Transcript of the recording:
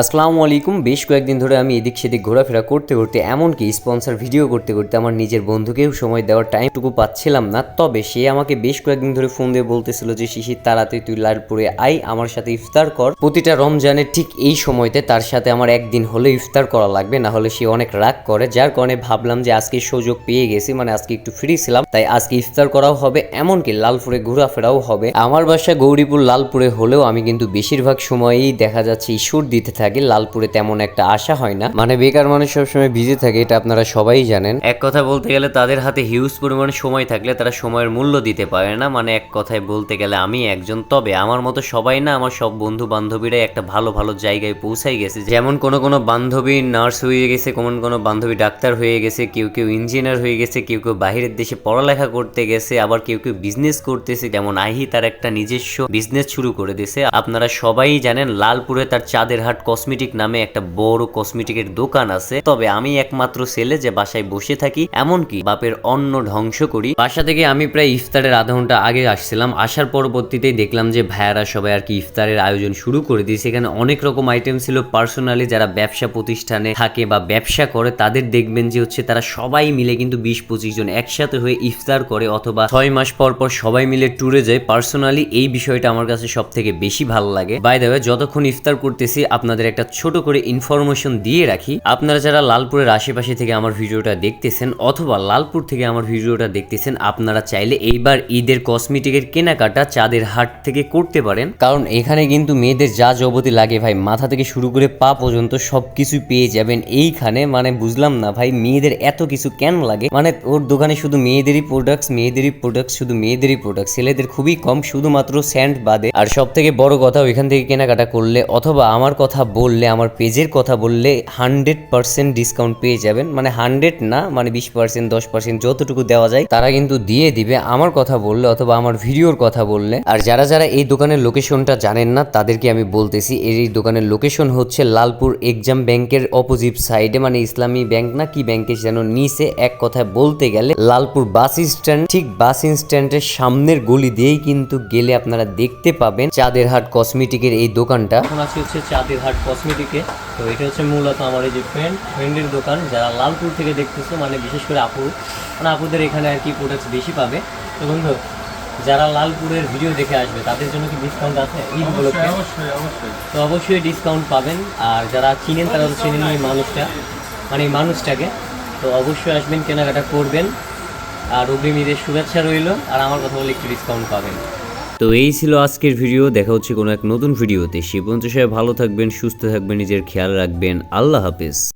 আসসালামু আলাইকুম। বেশ কয়েকদিন ধরে আমি এদিক সেদিক ঘোরাফেরা করতে করতে এমনকি স্পন্সর ভিডিও করতে করতে আমার নিজের বন্ধুকেও সময় দেওয়ার টাইমটুকু পাচ্ছিলাম না। তবে সে আমাকে বেশ কয়েকদিন ধরে ফোন দিয়ে বলতেছিল যে শিশির তাড়াতাড়ি তুই লালপুরে আই, আমার সাথে ইফতার কর। প্রতিটা রমজানের ঠিক এই সময়তে তার সাথে আমার একদিন হলে ইফতার করা লাগবে, না হলে সে অনেক রাগ করে। যার কারণে ভাবলাম যে আজকে সুযোগ পেয়ে গেছি, মানে আজকে একটু ফ্রি ছিলাম, তাই আজকে ইফতার করাও হবে, এমনকি লালপুরে ঘোরাফেরাও হবে। আমার বাসা গৌরীপুর লালপুরে হলেও আমি কিন্তু বেশিরভাগ সময়ই দেখা যাচ্ছে ঈশ্বর দিতে থাকে, লালপুরে তেমন একটা আশা হয় না। মানে বেকার মানুষ সবসময় বিজি থাকে, এটা আপনারা সবাই জানেন। এক কথা বলতে গেলে তাদের হাতে হিউজ পরিমাণে সময় থাকলে তারা সময়ের মূল্য দিতে পারে না। মানে এক কথায় বলতে গেলে আমি একজন। তবে আমার মতো সবাই না, আমার সব বন্ধু বান্ধবীরাই একটা ভালো ভালো জায়গায় পৌঁছাই গেছে। যেমন কোনো কোনো বান্ধবী নার্স হয়ে গেছে, কোনো বান্ধবী ডাক্তার হয়ে গেছে, কেউ কেউ ইঞ্জিনিয়ার হয়ে গেছে, কেউ কেউ বাইরের দেশে পড়ালেখা করতে গেছে, আবার কেউ কেউ বিজনেস করতেছে। যেমন আহি তার একটা নিজস্ব বিজনেস শুরু করে দিয়েছে। আপনারা সবাই জানেন লালপুরে তার চাঁদেরহাট কসমেটিক নামে একটা বড় কসমেটিকের দোকান আছে। তবে আমি একমাত্র ছেলে যে বাসায় বসে থাকি, এমনকি বাপের অন্ন ধ্বংস করি। বাসা থেকে আমি প্রায় ইফতারের আধা ঘন্টা আগে আসছিলাম। আসার পরবর্তীতে দেখলাম যে ভাইয়ারা সবাই আর কি ইফতারের আয়োজন শুরু করে দিয়েছে। এখানে অনেক রকম আইটেম ছিল। পার্সোনালি যারা ব্যবসা প্রতিষ্ঠানে থাকে বা ব্যবসা করে তাদের দেখবেন যে হচ্ছে তারা সবাই মিলে কিন্তু 20-25 জন একসাথে হয়ে ইফতার করে, অথবা 6 মাস পর পর সবাই মিলে ট্যুরে যায়। পার্সোনালি এই বিষয়টা আমার কাছে সব থেকে বেশি ভালো লাগে। বাই দ্য ওয়ে, যতক্ষণ ইফতার করতেছি আপনাদের একটা ছোট করে ইনফরমেশন দিয়ে রাখি। আপনারা যারা লালপুরের আশেপাশে থেকে আমার ভিডিওটা দেখতেছেন অথবা লালপুর থেকে আমার ভিডিওটা দেখতেছেন, আপনারা চাইলে এইবার ঈদের কসমেটিকের কেনাকাটা চাঁদেরহাট থেকে করতে পারেন। কারণ এখানে কিন্তু মেয়েদের যা যাবতীয় লাগে ভাই, মাথা থেকে শুরু করে পা পর্যন্ত সবকিছু পেয়ে যাবেন এইখানে। মানে বুঝলাম না ভাই, মেয়েদের এত কিছু কেন লাগে? মানে ওর দোকানে শুধু মেয়েদেরই প্রোডাক্টস, শুধু মেয়েদেরই প্রোডাক্ট, ছেলেদের খুবই কম, শুধুমাত্র স্যান্ড বাদে। আর সব থেকে বড় কথা, ওইখান থেকে কেনাকাটা করলে অথবা আমার কথা বললে, আমার পেজের কথা বললে 100% ডিসকাউন্ট পেয়ে যাবেন। মানে 100 না, মানে 20%, 10% যতটুকু দেওয়া যায় তারা কিন্তু দিয়ে দিবে আমার কথা বললে অথবা আমার ভিডিওর কথা বললে। আর যারা যারা এই দোকানের লোকেশনটা জানেন না তাদেরকে আমি বলতেছি, এই দোকানের লোকেশন হচ্ছে লালপুর এক্সাম ব্যাংকের অপোজিট সাইডে, মানে ইসলামী ব্যাংক না কি ব্যাংকের যেন নিচে। এক কথায় বলতে গেলে লালপুর বাস স্ট্যান্ড, ঠিক বাস স্ট্যান্ডের সামনের গলি দিয়েই কিন্তু গেলে আপনারা দেখতে পাবেন চাঁদেরহাট কসমেটিকের এই দোকানটা। এখন আছি হচ্ছে চাঁদেরহাট কসমেটিকে। তো এটা হচ্ছে মূলত আমার এই যে ফ্রেন্ডের দোকান। যারা লালপুর থেকে দেখতেছো, মানে বিশেষ করে আপুদের এখানে আর কি প্রোডাক্টস বেশি পাবে। তো বন্ধু, যারা লালপুরের ভিডিও দেখে আসবে তাদের জন্য কি ডিসকাউন্ট আছে এই উপলক্ষে? তো অবশ্যই ডিসকাউন্ট পাবেন। আর যারা চিনেন তারা তো চিনেন এই মানুষটাকে। তো অবশ্যই আসবেন, কেনাকাটা করবেন। আর অগ্রিম ঈদের শুভেচ্ছা রইল। আর আমার কথা বলে একটু ডিসকাউন্ট পাবেন। তো এই ছিল আজকের ভিডিও। দেখা হচ্ছে কোনো এক নতুন ভিডিওতে। সে পর্যন্ত সবাই ভালো থাকবেন, সুস্থ থাকবেন, নিজের খেয়াল রাখবেন। আল্লাহ হাফেজ।